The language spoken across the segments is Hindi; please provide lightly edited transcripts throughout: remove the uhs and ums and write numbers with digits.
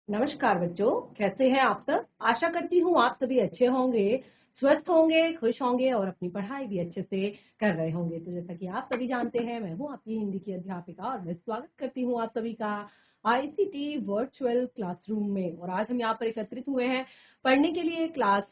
नमस्कार बच्चों, कैसे हैं आप सब। आशा करती हूँ आप सभी अच्छे होंगे, स्वस्थ होंगे, खुश होंगे और अपनी पढ़ाई भी अच्छे से कर रहे होंगे। तो जैसा कि आप सभी जानते हैं, मैं हूँ आपकी हिंदी की अध्यापिका और मैं स्वागत करती हूँ आप सभी का आईसीटी वर्चुअल क्लासरूम में। और आज हम यहाँ पर एकत्रित हुए हैं पढ़ने के लिए क्लास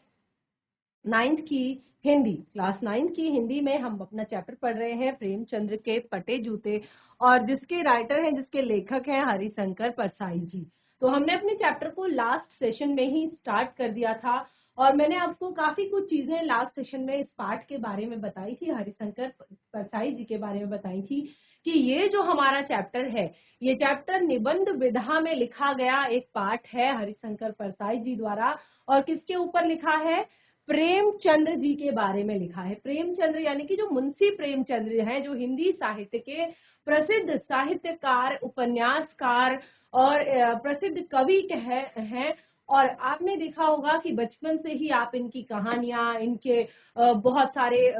9th की हिंदी। क्लास 9th की हिंदी में हम अपना चैप्टर पढ़ रहे हैं प्रेमचंद्र के फटे जूते, और जिसके राइटर हैं, जिसके लेखक हैं हरिशंकर परसाई जी। तो हमने अपने चैप्टर को लास्ट सेशन में ही स्टार्ट कर दिया था और मैंने आपको काफी कुछ चीजें लास्ट सेशन में इस पाठ के बारे में बताई थी, हरिशंकर परसाई जी के बारे में बताई थी कि ये जो हमारा चैप्टर है, ये चैप्टर निबंध विधा में लिखा गया एक पाठ है हरिशंकर परसाई जी द्वारा। और किसके ऊपर लिखा है? प्रेमचंद्र जी के बारे में लिखा है। प्रेमचंद्र यानी कि जो मुंशी प्रेमचंद्र हैं, जो हिंदी साहित्य के प्रसिद्ध साहित्यकार, उपन्यासकार और प्रसिद्ध कवि हैं। और आपने देखा होगा कि बचपन से ही आप इनकी कहानियां, इनके बहुत सारे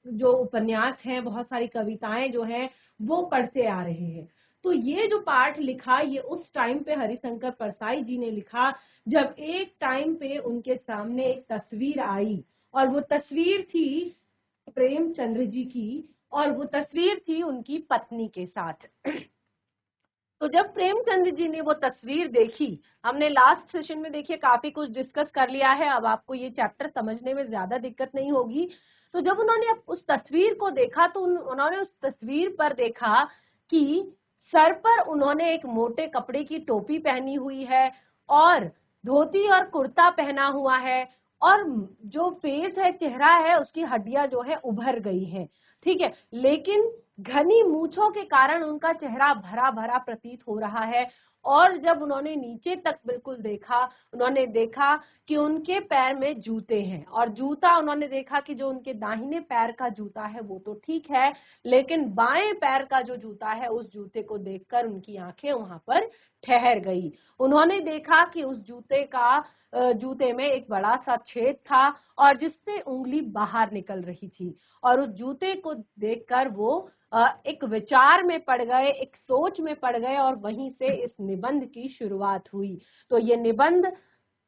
जो उपन्यास हैं, बहुत सारी कविताएं जो हैं वो पढ़ते आ रहे हैं। तो ये जो पाठ लिखा, ये उस टाइम पे हरिशंकर परसाई जी ने लिखा जब एक टाइम पे उनके सामने एक तस्वीर आई, और वो तस्वीर थी प्रेमचंद्र जी की, और वो तस्वीर थी उनकी पत्नी के साथ। तो जब प्रेमचंद्र जी ने वो तस्वीर देखी, हमने लास्ट सेशन में देखिए काफी कुछ डिस्कस कर लिया है, अब आपको ये चैप्टर समझने में ज्यादा दिक्कत नहीं होगी। तो जब उन्होंने उस तस्वीर को देखा तो उन्होंने उस तस्वीर पर देखा कि सर पर उन्होंने एक मोटे कपड़े की टोपी पहनी हुई है और धोती और कुर्ता पहना हुआ है, और जो फेस है, चेहरा है, उसकी हड्डियां जो है उभर गई हैं। ठीक है, लेकिन घनी मूंछों के कारण उनका चेहरा भरा भरा प्रतीत हो रहा है। और जब उन्होंने नीचे तक बिल्कुल देखा, उन्होंने देखा कि उनके पैर में जूते हैं, और जूता उन्होंने देखा कि जो उनके दाहिने पैर का जूता है वो तो ठीक है, लेकिन बाएं पैर का जो जूता है, उस जूते को देखकर उनकी आंखें वहां पर ठहर गई। उन्होंने देखा कि उस जूते में एक बड़ा सा छेद था और जिससे उंगली बाहर निकल रही थी। और उस जूते को देखकर वो एक विचार में पड़ गए, एक सोच में पड़ गए, और वहीं से इस निबंध की शुरुआत हुई। तो ये निबंध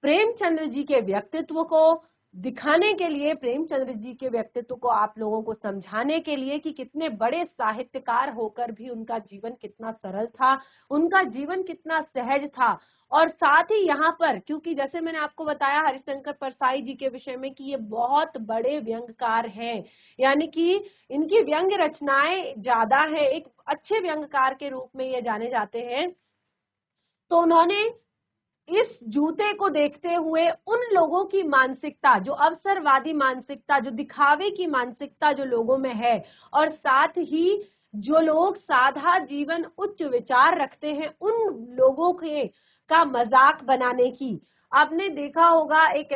प्रेमचंद्र जी के व्यक्तित्व को दिखाने के लिए, प्रेमचंद्र जी के व्यक्तित्व को आप लोगों को समझाने के लिए कि कितने बड़े साहित्यकार होकर भी उनका जीवन कितना सरल था, उनका जीवन कितना सहज था। और साथ ही यहाँ पर, क्योंकि जैसे मैंने आपको बताया हरिशंकर परसाई जी के विषय में कि ये बहुत बड़े व्यंग्यकार हैं, यानी कि इनकी व्यंग्य रचनाएं ज्यादा है, एक अच्छे व्यंग्यकार के रूप में ये जाने जाते हैं। तो उन्होंने इस जूते को देखते हुए उन लोगों की मानसिकता, जो अवसरवादी मानसिकता, जो दिखावे की मानसिकता जो लोगों में है, और साथ ही जो लोग सादा जीवन, उच्च विचार रखते हैं, उन लोगों के का मजाक बनाने की। आपने देखा होगा एक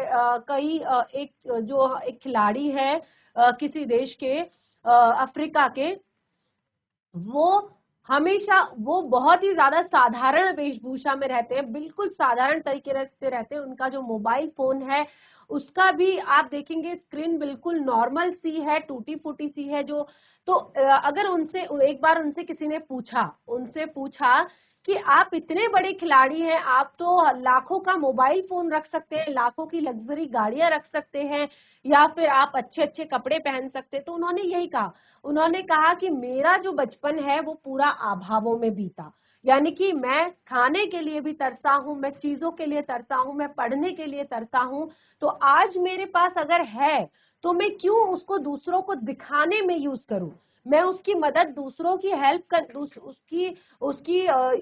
खिलाड़ी है किसी देश के, अफ्रीका के, वो हमेशा, वो बहुत ही ज्यादा साधारण वेशभूषा में रहते हैं, बिल्कुल साधारण तरीके से रहते हैं। उनका जो मोबाइल फोन है उसका भी आप देखेंगे स्क्रीन बिल्कुल नॉर्मल सी है, टूटी फूटी सी है। जो तो अगर उनसे एक बार उनसे किसी ने पूछा कि आप इतने बड़े खिलाड़ी हैं, आप तो लाखों का मोबाइल फोन रख सकते हैं, लाखों की लग्जरी गाड़ियां रख सकते हैं, या फिर आप अच्छे अच्छे कपड़े पहन सकते हैं। तो उन्होंने यही कहा, उन्होंने कहा कि मेरा जो बचपन है वो पूरा अभावों में बीता, यानी कि मैं खाने के लिए भी तरसा हूं, मैं चीजों के लिए तरसा हूं, मैं पढ़ने के लिए तरसा हूं। तो आज मेरे पास अगर है तो मैं क्यों उसको दूसरों को दिखाने में यूज करूं, मैं उसकी मदद, दूसरों की हेल्प कर,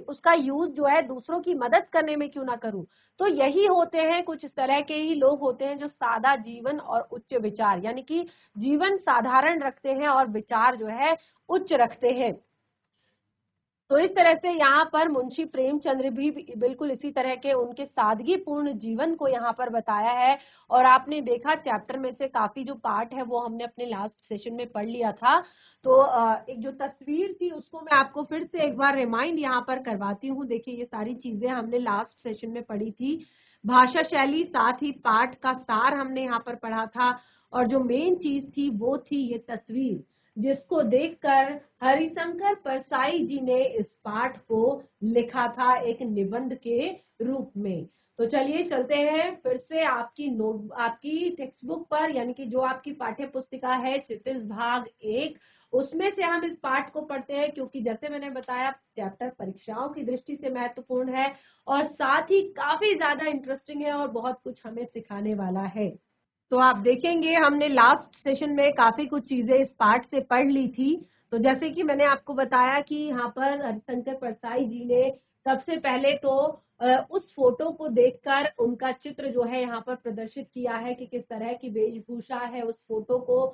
उसका यूज जो है दूसरों की मदद करने में क्यों ना करूं। तो यही होते हैं, कुछ इस तरह के ही लोग होते हैं जो सादा जीवन और उच्च विचार, यानी कि जीवन साधारण रखते हैं और विचार जो है उच्च रखते हैं। तो इस तरह से यहाँ पर मुंशी प्रेमचंद्र भी बिल्कुल इसी तरह के उनके सादगीपूर्ण जीवन को यहाँ पर बताया है। और आपने देखा चैप्टर में से काफी जो पार्ट है वो हमने अपने लास्ट सेशन में पढ़ लिया था। तो एक जो तस्वीर थी उसको मैं आपको फिर से एक बार रिमाइंड यहाँ पर करवाती हूँ। देखिए, ये सारी चीजें हमने लास्ट सेशन में पढ़ी थी। भाषा शैली, साथ ही पाठ का सार हमने यहाँ पर पढ़ा था, और जो मेन चीज थी वो थी ये तस्वीर। जिसको देखकर हरिशंकर परसाई जी ने इस पाठ को लिखा था एक निबंध के रूप में। तो चलिए चलते हैं फिर से आपकी टेक्स्ट बुक पर, यानी कि जो आपकी पाठ्य पुस्तिका है क्षितिज भाग 1, उसमें से हम इस पाठ को पढ़ते हैं, क्योंकि जैसे मैंने बताया चैप्टर परीक्षाओं की दृष्टि से महत्वपूर्ण है और साथ ही काफी ज्यादा इंटरेस्टिंग है और बहुत कुछ हमें सिखाने वाला है। तो आप देखेंगे हमने लास्ट सेशन में काफी कुछ चीजें इस पाठ से पढ़ ली थी। तो जैसे कि मैंने आपको बताया कि यहाँ पर हरिशंकर परसाई जी ने सबसे पहले तो उस फोटो को देखकर उनका चित्र जो है यहाँ पर प्रदर्शित किया है कि किस तरह की वेशभूषा है उस फोटो को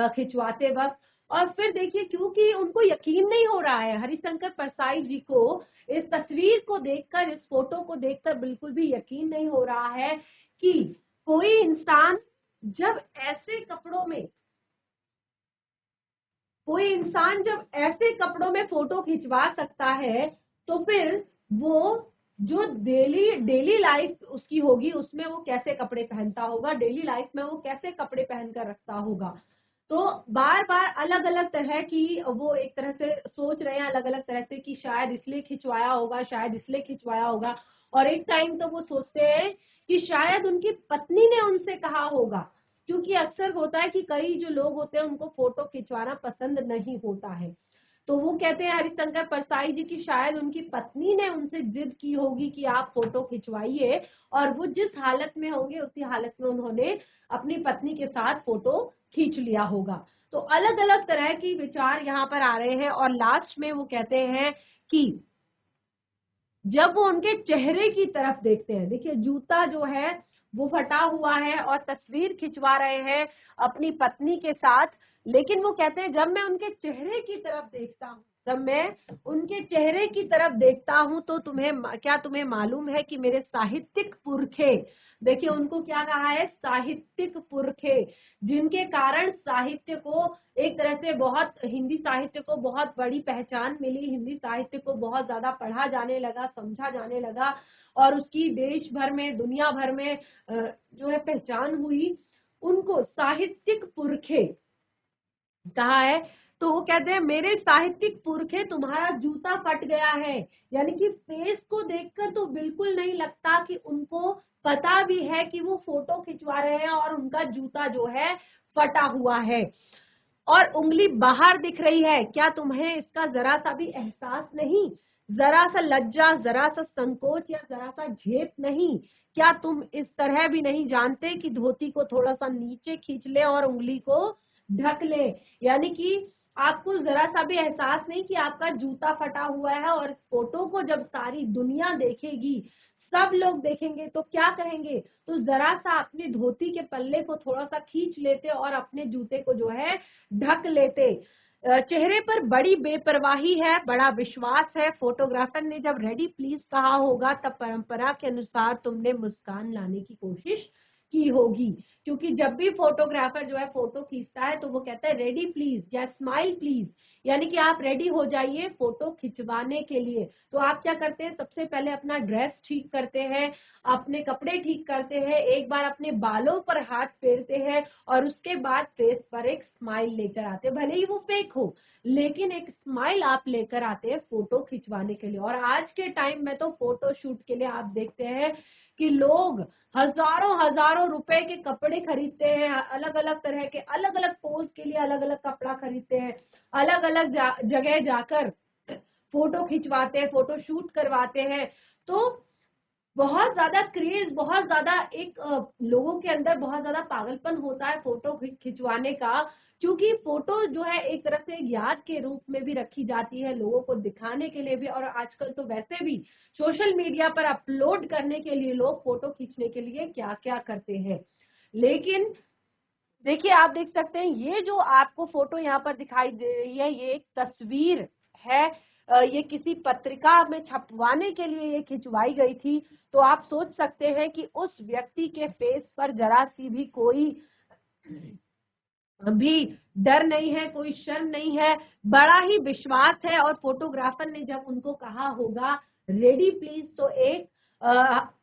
खिंचवाते वक्त। और फिर देखिए, क्योंकि उनको यकीन नहीं हो रहा है, हरिशंकर परसाई जी को इस तस्वीर को देखकर, इस फोटो को देखकर बिल्कुल भी यकीन नहीं हो रहा है कि कोई इंसान जब ऐसे कपड़ों में फोटो खिंचवा सकता है, तो फिर वो जो डेली लाइफ उसकी होगी उसमें वो कैसे कपड़े पहनता होगा, डेली लाइफ में वो कैसे कपड़े पहनकर रखता होगा। तो बार बार अलग अलग तरह की वो एक तरह से सोच रहे हैं, अलग अलग तरह से कि शायद इसलिए खिंचवाया होगा, शायद इसलिए खिंचवाया होगा। और एक टाइम तो वो सोचते हैं कि शायद उनकी पत्नी ने उनसे कहा होगा, क्योंकि अक्सर होता है कि कई जो लोग होते हैं उनको फोटो खिंचवाना पसंद नहीं होता है। तो वो कहते हैं हरिशंकर परसाई जी की शायद उनकी पत्नी ने उनसे जिद की होगी कि आप फोटो खिंचवाइए, और वो जिस हालत में होंगे उसी हालत में उन्होंने अपनी पत्नी के साथ फोटो खींच लिया होगा। तो अलग अलग तरह की विचार यहाँ पर आ रहे हैं और लास्ट में वो कहते हैं कि जब वो उनके चेहरे की तरफ देखते हैं, देखिए जूता जो है वो फटा हुआ है और तस्वीर खिंचवा रहे हैं अपनी पत्नी के साथ, लेकिन वो कहते हैं जब मैं उनके चेहरे की तरफ देखता हूँ, जब मैं उनके चेहरे की तरफ देखता हूँ तो तुम्हें मालूम है कि मेरे साहित्यिक पुरखे, देखिए उनको क्या कहा है, साहित्यिक पुरखे, जिनके कारण साहित्य को एक तरह से हिंदी साहित्य को बहुत बड़ी पहचान मिली, हिंदी साहित्य को बहुत ज्यादा पढ़ा जाने लगा, समझा जाने लगा और उसकी देश भर में, दुनिया भर में जो है पहचान हुई, उनको साहित्यिक पुरखे कहा है। तो वो कहते हैं मेरे साहित्यिक पुरखे तुम्हारा जूता फट गया है, यानी कि फेस को देखकर तो बिल्कुल नहीं लगता कि उनको पता भी है कि वो फोटो खिंचवा रहे हैं और उनका जूता जो है फटा हुआ है और उंगली बाहर दिख रही है। क्या तुम्हें इसका जरा सा भी एहसास नहीं, जरा सा लज्जा, जरा सा संकोच या जरा सा झेप नहीं? क्या तुम इस तरह भी नहीं जानते कि धोती को थोड़ा सा नीचे खींच ले और उंगली को ढक ले? यानी कि आपको जरा सा भी एहसास नहीं कि आपका जूता फटा हुआ है, और इस फोटो को जब सारी दुनिया देखेगी, सब लोग देखेंगे तो क्या कहेंगे? तो जरा सा अपनी धोती के पल्ले को थोड़ा सा खींच लेते और अपने जूते को जो है ढक लेते। चेहरे पर बड़ी बेपरवाही है, बड़ा विश्वास है। फोटोग्राफर ने जब रेडी प्लीज कहा होगा तब परंपरा के अनुसार तुमने मुस्कान लाने की कोशिश की होगी, क्योंकि जब भी फोटोग्राफर जो है फोटो खींचता है तो वो कहता है रेडी प्लीज या स्माइल प्लीज, यानी कि आप रेडी हो जाइए फोटो खिंचवाने के लिए। तो आप क्या करते हैं, सबसे पहले अपना ड्रेस ठीक करते हैं, अपने कपड़े ठीक करते हैं, एक बार अपने बालों पर हाथ फेरते हैं और उसके बाद फेस पर एक स्माइल लेकर आते हैं, भले ही वो फेक हो लेकिन एक स्माइल आप लेकर आते हैं फोटो खिंचवाने के लिए। और आज के टाइम में तो फोटो शूट के लिए आप देखते हैं कि लोग हजारों हजारों रुपए के कपड़े खरीदते हैं, अलग अलग तरह के, अलग अलग पोज के लिए अलग अलग कपड़ा खरीदते हैं, अलग अलग जगह जाकर फोटो खिंचवाते हैं, फोटो शूट करवाते हैं। तो बहुत ज्यादा क्रेज, बहुत ज्यादा लोगों के अंदर बहुत ज्यादा पागलपन होता है फोटो खिंचवाने का, क्योंकि फोटो जो है एक तरह से याद के रूप में भी रखी जाती है, लोगों को दिखाने के लिए भी, और आजकल तो वैसे भी सोशल मीडिया पर अपलोड करने के लिए लोग फोटो खींचने के लिए क्या क्या करते हैं। लेकिन देखिए आप देख सकते हैं ये जो आपको फोटो यहाँ पर दिखाई दे रही है, ये एक तस्वीर है, ये किसी पत्रिका में छपवाने के लिए ये खिंचवाई गई थी। तो आप सोच सकते हैं कि उस व्यक्ति के फेस पर जरा सी भी कोई भी डर नहीं है, कोई शर्म नहीं है, बड़ा ही विश्वास है। और फोटोग्राफर ने जब उनको कहा होगा रेडी प्लीज, तो एक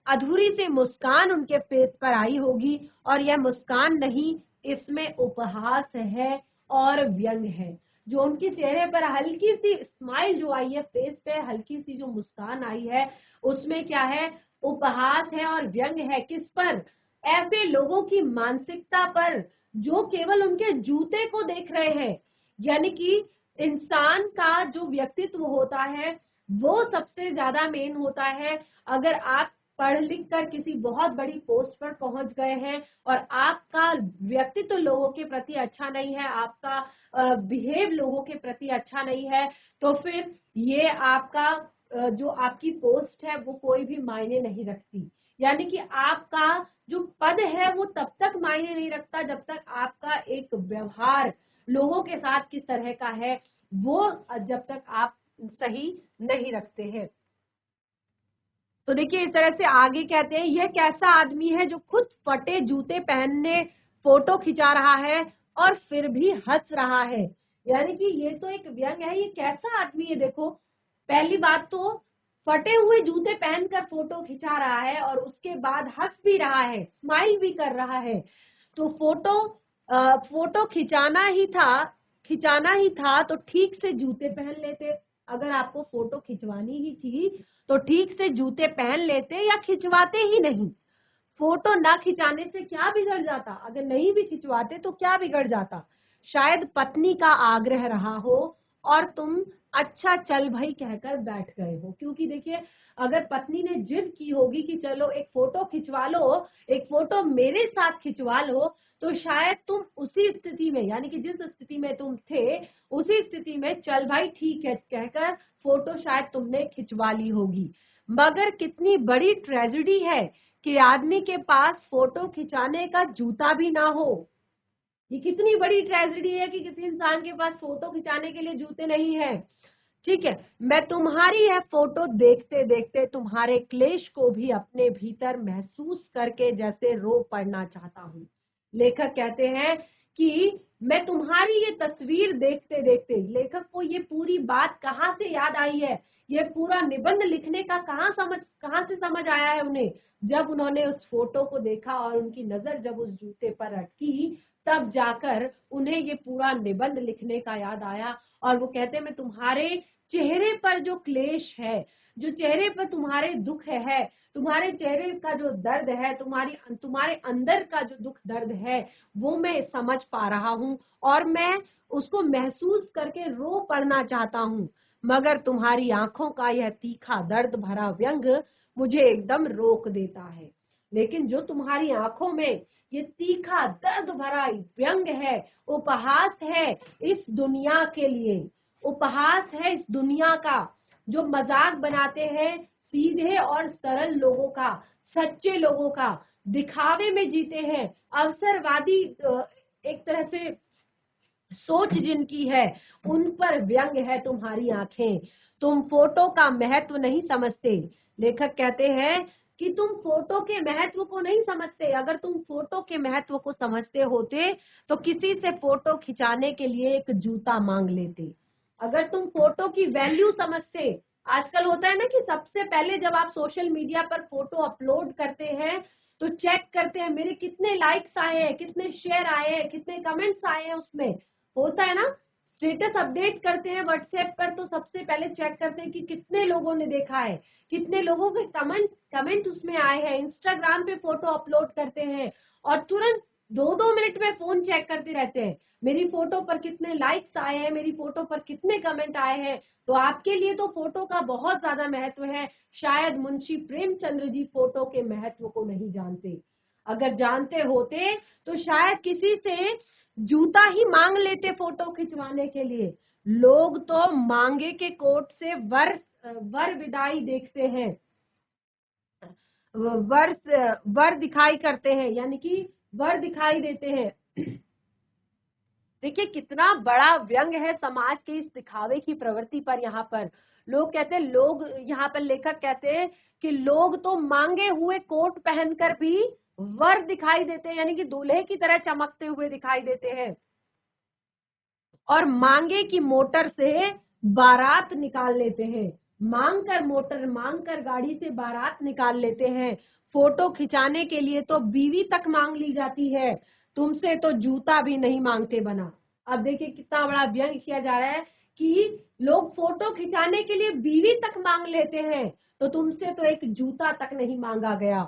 अधूरी सी मुस्कान उनके फेस पर आई होगी, और यह मुस्कान नहीं, इसमें उपहास है और व्यंग है। जो उनके चेहरे पर हल्की सी स्माइल जो आई है, फेस पे हल्की सी जो मुस्कान आई है, उसमें क्या है, उपहास है और व्यंग है। किस पर? ऐसे लोगों की मानसिकता पर जो केवल उनके जूते को देख रहे हैं। यानी कि इंसान का जो व्यक्तित्व होता है वो सबसे ज्यादा मेन होता है। अगर आप पढ़ लिख कर किसी बहुत बड़ी पोस्ट पर पहुंच गए हैं और आपका व्यक्तित्व लोगों के प्रति अच्छा नहीं है, आपका बिहेव लोगों के प्रति अच्छा नहीं है, तो फिर ये आपका जो आपकी पोस्ट है वो कोई भी मायने नहीं रखती। यानी कि आपका जो पद है वो तब तक मायने नहीं रखता जब तक आपका एक व्यवहार लोगों के साथ किस तरह का है वो जब तक आप सही नहीं रखते हैं। तो देखिए इस तरह से आगे कहते हैं, यह कैसा आदमी है जो खुद फटे जूते पहनने फोटो खिंचा रहा है और फिर भी हंस रहा है। यानी कि ये तो एक व्यंग है, ये कैसा आदमी है। देखो पहली बात तो फटे हुए जूते पहनकर फोटो खिंचा रहा है और उसके बाद हंस भी रहा है, स्माइल भी कर रहा है। तो फोटो खिंचाना ही था तो ठीक से जूते पहन लेते। अगर आपको फोटो खिंचवानी ही थी तो ठीक से जूते पहन लेते या खिंचवाते ही नहीं। फोटो ना खिंचाने से क्या बिगड़ जाता, अगर नहीं भी खिंचवाते तो क्या बिगड़ जाता। शायद पत्नी का आग्रह रहा हो और तुम अच्छा चल भाई कहकर बैठ गए हो। क्योंकि देखिए अगर पत्नी ने जिद की होगी कि चलो एक फोटो खिंचवा लो, एक फोटो मेरे साथ खिंचवा लो, तो शायद तुम उसी स्थिति में, यानी कि जिस स्थिति में तुम थे उसी स्थिति में चल भाई ठीक है कहकर फोटो शायद तुमने खिंचवा ली होगी। मगर कितनी बड़ी ट्रेजेडी है कि आदमी के पास फोटो खिंचाने का जूता भी ना हो। ये कितनी बड़ी ट्रेजेडी है कि किसी इंसान के पास फोटो खिंचाने के लिए जूते नहीं है। ठीक है, मैं तुम्हारी यह फोटो देखते देखते तुम्हारे क्लेश को भी अपने भीतर महसूस करके जैसे रो पड़ना चाहता हूँ। लेखक कहते हैं कि मैं तुम्हारी ये तस्वीर देखते देखते, लेखक को ये पूरी बात कहाँ से याद आई है, ये पूरा निबंध लिखने का कहाँ से समझ आया है उन्हें, जब उन्होंने उस फोटो को देखा और उनकी नजर जब उस जूते पर अटकी, तब जाकर उन्हें ये पूरा निबंध लिखने का याद आया। और वो कहते हैं मैं तुम्हारे चेहरे पर जो क्लेश है, जो चेहरे पर तुम्हारे दुख है, तुम्हारे चेहरे का जो दर्द है, तुम्हारे अंदर का जो दुख दर्द है, वो मैं समझ पा रहा हूँ और मैं उसको महसूस करके रो पड़ना चाहता हूँ। मगर तुम्हारी आंखों का यह तीखा दर्द भरा व्यंग मुझे एकदम रोक देता है। लेकिन जो तुम्हारी आंखों में ये तीखा दर्द भरा व्यंग है, उपहास है इस दुनिया के लिए, उपहास है इस दुनिया का, जो मजाक बनाते हैं सीधे और सरल लोगों का, सच्चे लोगों का, दिखावे में जीते हैं, अवसरवादी एक तरह से सोच जिनकी है, उन पर व्यंग है तुम्हारी आंखें। तुम फोटो का महत्व नहीं समझते। लेखक कहते हैं कि तुम फोटो के महत्व को नहीं समझते। अगर तुम फोटो के महत्व को समझते होते तो किसी से फोटो खिंचाने के लिए एक जूता मांग लेते। अगर तुम फोटो की वैल्यू समझते, आजकल होता है ना कि सबसे पहले जब आप सोशल मीडिया पर फोटो अपलोड करते हैं तो चेक करते हैं मेरे कितने लाइक्स आए हैं, कितने शेयर आए हैं, कितने कमेंट्स आए हैं। उसमें होता है ना, स्टेटस अपडेट करते हैं व्हाट्सएप पर तो सबसे पहले चेक करते हैं कि कितने लोगों ने देखा है, कितने लोगों के कमेंट उसमें आए हैं। इंस्टाग्राम पे फोटो अपलोड करते हैं और तुरंत 2-2 मिनट में फोन चेक करते रहते हैं मेरी फोटो पर कितने लाइक्स आए हैं, मेरी फोटो पर कितने कमेंट आए हैं। तो आपके लिए तो फोटो का बहुत ज्यादा महत्व है। शायद मुंशी प्रेमचंद्र जी फोटो के महत्व को नहीं जानते। अगर जानते होते तो शायद किसी से जूता ही मांग लेते फोटो खिंचवाने के लिए। लोग तो मांगे के कोट से वर विदाई देखते हैं, वर वर दिखाई करते हैं, यानी कि वर दिखाई देते हैं। देखिए कितना बड़ा व्यंग है समाज के इस दिखावे की प्रवृत्ति पर। यहाँ पर लोग कहते हैं, लोग यहाँ पर लेखक कहते हैं कि लोग तो मांगे हुए कोट पहनकर भी वर दिखाई देते हैं, यानी कि दूल्हे की तरह चमकते हुए दिखाई देते हैं, और मांगे की मोटर से बारात निकाल लेते हैं। मांग कर गाड़ी से बारात निकाल लेते हैं। फोटो खिंचाने के लिए तो बीवी तक मांग ली जाती है, तुमसे तो जूता भी नहीं मांगते बना। अब देखिए कितना बड़ा व्यंग किया जा रहा है कि लोग फोटो खिंचाने के लिए बीवी तक मांग लेते हैं, तो तुमसे तो एक जूता तक नहीं मांगा गया।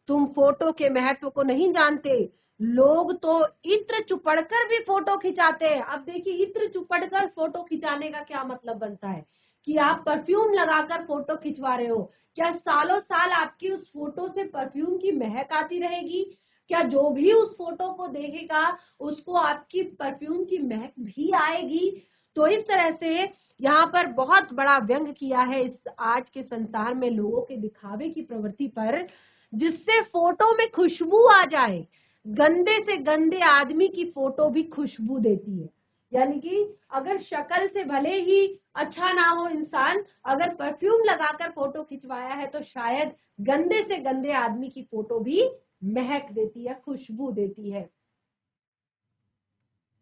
तुम फोटो के महत्व को नहीं जानते। लोग तो इत्र चुपड़कर भी फोटो खिंचाते हैं। अब देखिए इत्र चुपड़कर फोटो खिंचाने का क्या मतलब बनता है कि आप परफ्यूम लगाकर फोटो खिंचवा रहे हो। क्या सालों साल आपकी उस फोटो से परफ्यूम की महक आती रहेगी? क्या जो भी उस फोटो को देखेगा उसको आपकी परफ्यूम की महक भी आएगी? तो इस तरह से यहाँ पर बहुत बड़ा व्यंग किया है इस आज के संसार में लोगों के दिखावे की प्रवृत्ति पर, जिससे फोटो में खुशबू आ जाए। गंदे से गंदे आदमी की फोटो भी खुशबू देती है। यानी कि अगर शक्ल से भले ही अच्छा ना हो इंसान, अगर परफ्यूम लगाकर फोटो खिंचवाया है तो शायद गंदे से गंदे आदमी की फोटो भी महक देती है, खुशबू देती है।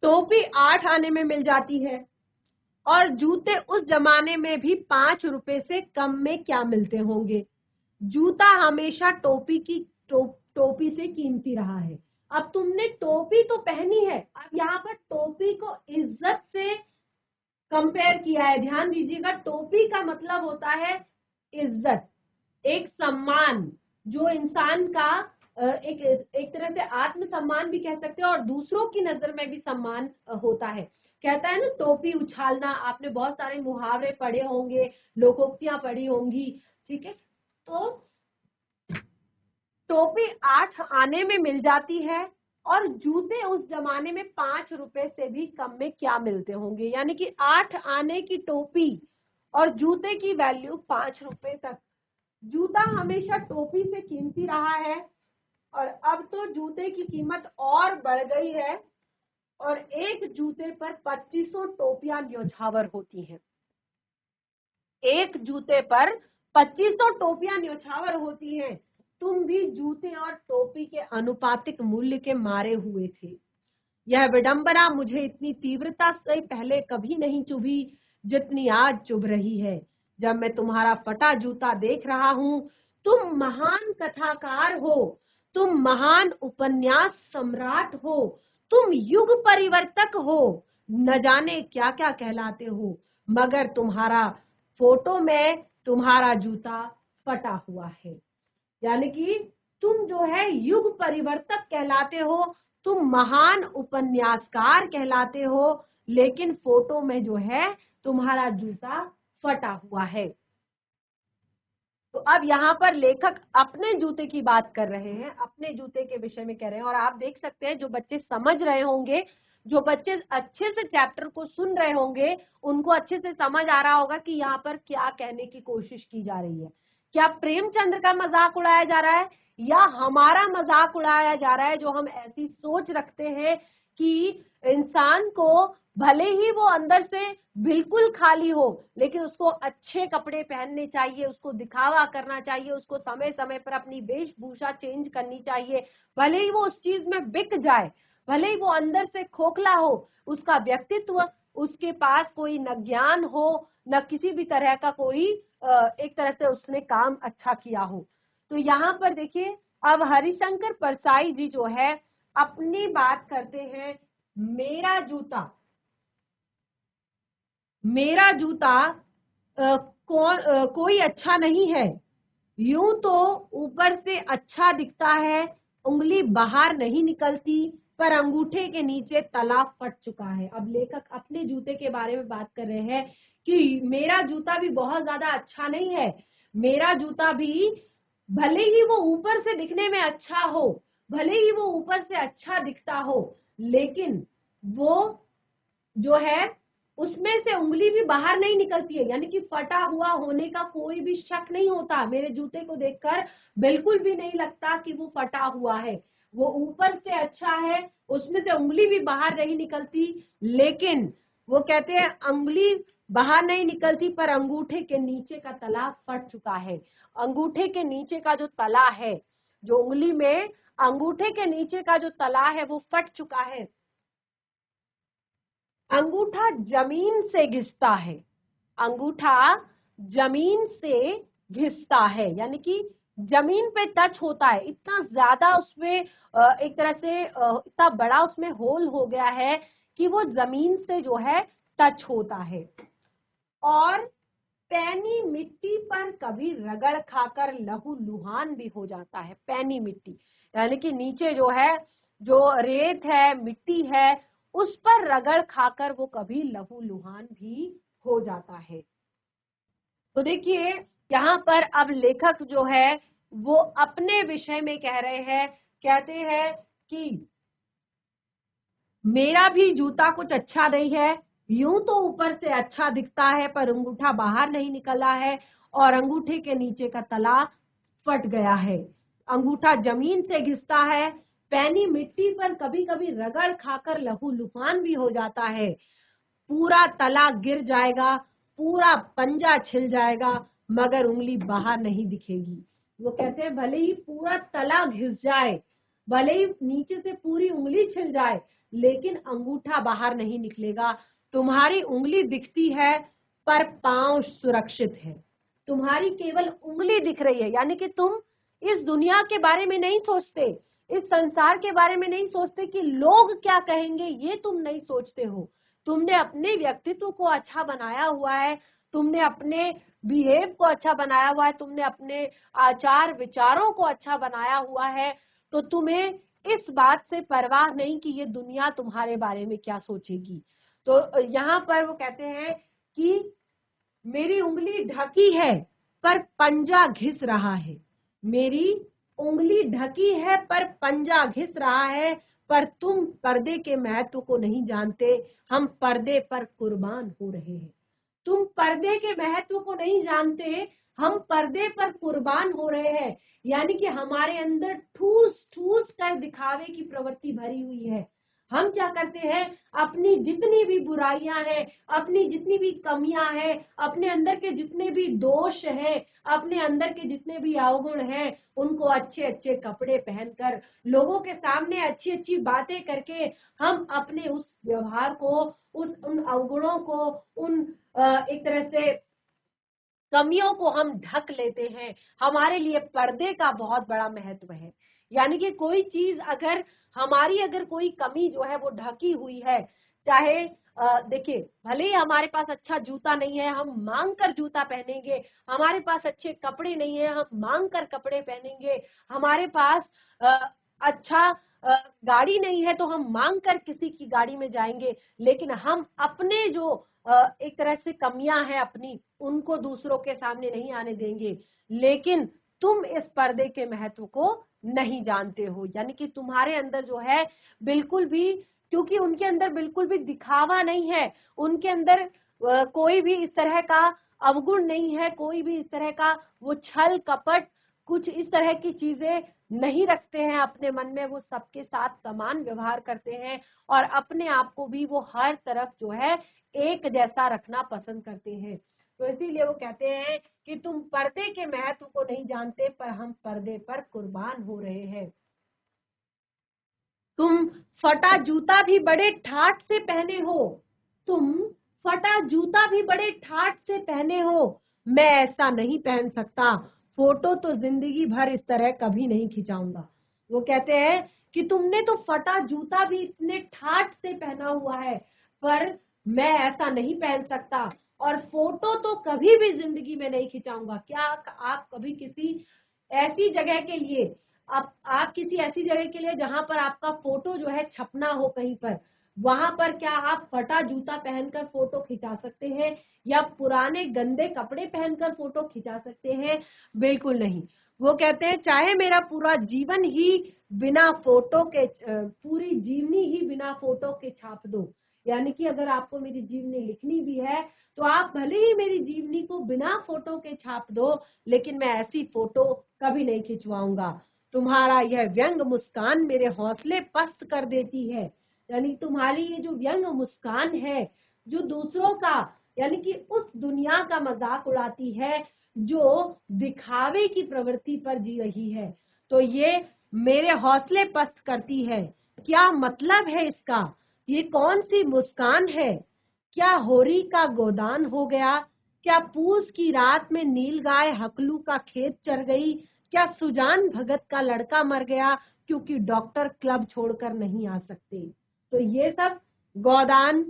टोपी 8 आने में मिल जाती है और जूते उस जमाने में भी 5 रुपए से कम में क्या मिलते होंगे। जूता हमेशा टोपी से कीमती रहा है। अब तुमने टोपी तो पहनी है, अब यहाँ पर टोपी को इज्जत से कंपेयर किया है। ध्यान दीजिएगा, टोपी का मतलब होता है इज्जत, एक सम्मान, जो इंसान का एक तरह से आत्मसम्मान भी कह सकते हैं और दूसरों की नजर में भी सम्मान होता है। कहता है ना टोपी उछालना, आपने बहुत सारे मुहावरे पढ़े होंगे, लोकोक्तियां पढ़ी होंगी, ठीक है। तो टोपी 8 आने में मिल जाती है और जूते उस जमाने में 5 रुपए से भी कम में क्या मिलते होंगे। यानी कि 8 आने की टोपी और जूते की वैल्यू 5 रुपए तक। जूता हमेशा टोपी से कीमती रहा है और अब तो जूते की कीमत और बढ़ गई है और एक जूते पर 2500 टोपियां न्योछावर होती हैं। एक जूते पर 2500 टोपियां न्योछावर होती हैं। तुम भी जूते और टोपी के अनुपातिक मूल्य के मारे हुए थे। यह विडंबना मुझे इतनी तीव्रता से पहले कभी नहीं चुभी जितनी आज चुभ रही है, जब मैं तुम्हारा फटा जूता देख रहा हूं। तुम महान कथाकार हो, तुम महान उपन्यास सम्राट हो, तुम युग परिवर्तक हो, न जाने क्या क्या कहलाते हो, मगर तुम्हारा फोटो में तुम्हारा जूता फटा हुआ है। यानी कि तुम जो है युग परिवर्तक कहलाते हो, तुम महान उपन्यासकार कहलाते हो, लेकिन फोटो में जो है तुम्हारा जूता फटा हुआ है। तो अब यहाँ पर लेखक अपने जूते की बात कर रहे हैं, अपने जूते के विषय में कह रहे हैं। और आप देख सकते हैं जो बच्चे समझ रहे होंगे, जो बच्चे अच्छे से चैप्टर को सुन रहे होंगे, उनको अच्छे से समझ आ रहा होगा कि यहाँ पर क्या कहने की कोशिश की जा रही है। क्या प्रेमचंद्र का मजाक उड़ाया जा रहा है या हमारा मजाक उड़ाया जा रहा है, जो हम ऐसी सोच रखते हैं कि इंसान को भले ही वो अंदर से बिल्कुल खाली हो, लेकिन उसको अच्छे कपड़े पहनने चाहिए, उसको दिखावा करना चाहिए, उसको समय समय पर अपनी वेशभूषा चेंज करनी चाहिए, भले ही वो उस चीज में बिक जाए, भले ही वो अंदर से खोखला हो, उसका व्यक्तित्व, उसके पास कोई न ज्ञान हो, न किसी भी तरह का कोई एक तरह से उसने काम अच्छा किया हो। तो यहाँ पर देखिए, अब हरिशंकर परसाई जी जो है अपनी बात करते हैं। मेरा जूता, मेरा जूता कोई अच्छा नहीं है, यूं तो ऊपर से अच्छा दिखता है, उंगली बाहर नहीं निकलती, पर अंगूठे के नीचे तला फट चुका है। अब लेखक अपने जूते के बारे में बात कर रहे हैं कि मेरा जूता भी बहुत ज्यादा अच्छा नहीं है, मेरा जूता भी भले ही वो ऊपर से दिखने में अच्छा हो, भले ही वो ऊपर से अच्छा दिखता हो, लेकिन वो जो है उसमें से उंगली भी बाहर नहीं निकलती है। यानी कि फटा हुआ होने का कोई भी शक नहीं होता। मेरे जूते को देखकर बिल्कुल भी नहीं लगता कि वो फटा हुआ है, वो ऊपर से अच्छा है, उसमें से उंगली भी बाहर नहीं निकलती। लेकिन वो कहते हैं उंगली बाहर नहीं निकलती, पर अंगूठे के नीचे का तला फट चुका है। अंगूठे के नीचे का जो तला है, जो उंगली में अंगूठे के नीचे का जो तला है वो फट चुका है। अंगूठा जमीन से घिसता है, अंगूठा जमीन से घिसता है, यानी कि जमीन पे टच होता है। इतना ज्यादा उसमें एक तरह से इतना बड़ा उसमें होल हो गया है कि वो जमीन से जो है टच होता है। और पैनी मिट्टी पर कभी रगड़ खाकर लहूलुहान भी हो जाता है। पैनी मिट्टी यानी कि नीचे जो है, जो रेत है, मिट्टी है, उस पर रगड़ खाकर वो कभी लहूलुहान भी हो जाता है। तो देखिए यहाँ पर अब लेखक जो है वो अपने विषय में कह रहे हैं, कहते हैं कि मेरा भी जूता कुछ अच्छा नहीं है, यूं तो ऊपर से अच्छा दिखता है पर अंगूठा बाहर नहीं निकला है और अंगूठे के नीचे का तला फट गया है। अंगूठा जमीन से घिसता है, पैनी मिट्टी पर कभी कभी रगड़ खाकर लहूलुहान भी हो जाता है। पूरा तला गिर जाएगा, पूरा पंजा छिल जाएगा, मगर उंगली बाहर नहीं दिखेगी। वो कहते हैं भले ही पूरा तला घिस जाए, भले ही नीचे से पूरी उंगली छिल जाए, लेकिन अंगूठा बाहर नहीं निकलेगा। तुम्हारी उंगली दिखती है पर पांव सुरक्षित है। तुम्हारी केवल उंगली दिख रही है, यानी कि तुम इस दुनिया के बारे में नहीं सोचते, इस संसार के बारे में नहीं सोचते कि लोग क्या कहेंगे, ये तुम नहीं सोचते हो। तुमने अपने व्यक्तित्व को अच्छा बनाया हुआ है, तुमने अपने बिहेव को अच्छा बनाया हुआ है, तुमने अपने आचार विचारों को अच्छा बनाया हुआ है, तो तुम्हें इस बात से परवाह नहीं कि ये दुनिया तुम्हारे बारे में क्या सोचेगी। तो यहाँ पर वो कहते हैं कि मेरी उंगली ढकी है पर पंजा घिस रहा है, मेरी उंगली ढकी है पर पंजा घिस रहा है, पर तुम पर्दे के महत्व को नहीं जानते, हम पर्दे पर कुर्बान हो रहे हैं। तुम पर्दे के महत्व को नहीं जानते, हम पर्दे पर कुर्बान हो रहे हैं। यानी कि हमारे अंदर ठूस ठूस कर दिखावे की प्रवृत्ति भरी हुई है। हम क्या करते हैं, अपनी जितनी भी बुराइयां हैं, अपनी जितनी भी कमियां हैं, अपने अंदर के जितने भी दोष हैं, अपने अंदर के जितने भी अवगुण हैं, उनको अच्छे अच्छे कपड़े पहनकर, लोगों के सामने अच्छी अच्छी बातें करके हम अपने उस व्यवहार को, उन अवगुणों को, उन एक तरह से कमियों को हम ढक लेते हैं। हमारे लिए पर्दे का बहुत बड़ा महत्व है। यानी कि कोई चीज अगर हमारी, अगर कोई कमी जो है वो ढकी हुई है, चाहे देखिए भले ही हमारे पास अच्छा जूता नहीं है, हम मांग कर जूता पहनेंगे, हमारे पास अच्छे कपड़े नहीं है, हम मांग कर कपड़े पहनेंगे, हमारे पास अच्छा गाड़ी नहीं है तो हम मांग कर किसी की गाड़ी में जाएंगे, लेकिन हम अपने जो एक तरह से कमियां हैं अपनी, उनको दूसरों के सामने नहीं आने देंगे। लेकिन तुम इस पर्दे के महत्व को नहीं जानते हो, यानी कि तुम्हारे अंदर जो है बिल्कुल भी, क्योंकि उनके अंदर बिल्कुल भी दिखावा नहीं है, उनके अंदर कोई भी इस तरह का अवगुण नहीं है, कोई भी इस तरह का वो छल कपट, कुछ इस तरह की चीजें नहीं रखते हैं अपने मन में। वो सबके साथ समान व्यवहार करते हैं और अपने आप को भी वो हर तरफ जो है एक जैसा रखना पसंद करते हैं। तो इसीलिए वो कहते हैं कि तुम पर्दे के महत्व को नहीं जानते, पर हम पर्दे पर कुर्बान हो रहे हैं। तुम फटा जूता भी बड़े ठाठ से पहने हो, तुम फटा जूता भी बड़े ठाठ से पहने हो, मैं ऐसा नहीं पहन सकता, फोटो तो जिंदगी भर इस तरह कभी नहीं खिंचाऊंगा। वो कहते हैं कि तुमने तो फटा जूता भी इतने ठाठ से पहना हुआ है, पर मैं ऐसा नहीं पहन सकता, और फोटो तो कभी भी जिंदगी में नहीं खिंचाऊंगा। क्या आप कभी किसी ऐसी जगह के लिए, आप किसी ऐसी जगह के लिए जहां पर आपका फोटो जो है छपना हो कहीं पर, वहां पर क्या आप फटा जूता पहनकर फोटो खिंचा सकते हैं, या पुराने गंदे कपड़े पहनकर फोटो खिंचा सकते हैं? बिल्कुल नहीं। वो कहते हैं चाहे मेरा पूरा जीवन ही बिना फोटो के, पूरी जीवनी ही बिना फोटो के छाप दो, यानी कि अगर आपको मेरी जीवनी लिखनी भी है तो आप भले ही मेरी जीवनी को बिना फोटो के छाप दो, लेकिन मैं ऐसी फोटो कभी नहीं खिंचवाऊंगा। तुम्हारा यह व्यंग मुस्कान मेरे हौसले पस्त कर देती है, यानी तुम्हारी ये जो व्यंग मुस्कान है, जो दूसरों का, यानी कि उस दुनिया का मजाक उड़ाती है जो दिखावे की प्रवृत्ति पर जी रही है, तो ये मेरे हौसले पस्त करती है। क्या मतलब है इसका? ये कौन सी मुस्कान है? क्या होरी का गोदान हो गया? क्या पूस की रात में नील गाय हकलू का खेत चर गई? क्या सुजान भगत का लड़का मर गया क्योंकि डॉक्टर क्लब छोड़कर नहीं आ सकते? तो ये सब गोदान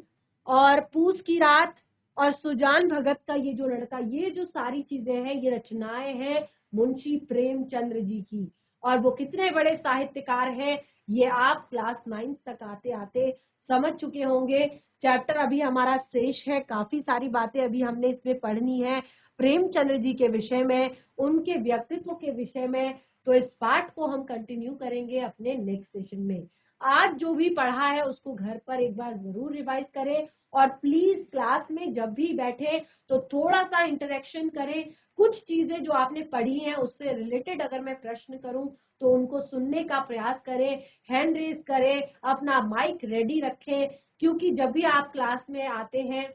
और पूस की रात और सुजान भगत का ये जो लड़का, ये जो सारी चीजें हैं ये रचनाएं हैं मुंशी प्रेमचंद्र जी की। और वो कितने बड़े साहित्यकार हैं ये आप क्लास 9 तक आते आते समझ चुके होंगे। चैप्टर अभी हमारा शेष है, काफी सारी बातें अभी हमने इसमें पढ़नी है प्रेमचंद्र जी के विषय में, उनके व्यक्तित्व के विषय में। तो इस पार्ट को हम कंटिन्यू करेंगे अपने नेक्स्ट सेशन में। आज जो भी पढ़ा है उसको घर पर एक बार जरूर रिवाइज करें और प्लीज क्लास में जब भी बैठे तो थोड़ा सा इंटरेक्शन करें। कुछ चीजें जो आपने पढ़ी हैं उससे रिलेटेड अगर मैं प्रश्न करूं तो उनको सुनने का प्रयास करें, हैंड रेज करें, अपना माइक रेडी रखें, क्योंकि जब भी आप क्लास में आते हैं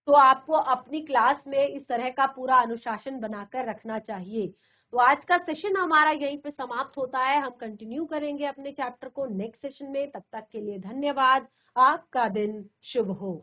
तो आपको अपनी क्लास में इस तरह का पूरा अनुशासन बनाकर रखना चाहिए। तो आज का सेशन हमारा यहीं पे समाप्त होता है, हम कंटिन्यू करेंगे अपने चैप्टर को नेक्स्ट सेशन में। तब तक के लिए धन्यवाद, आपका दिन शुभ हो।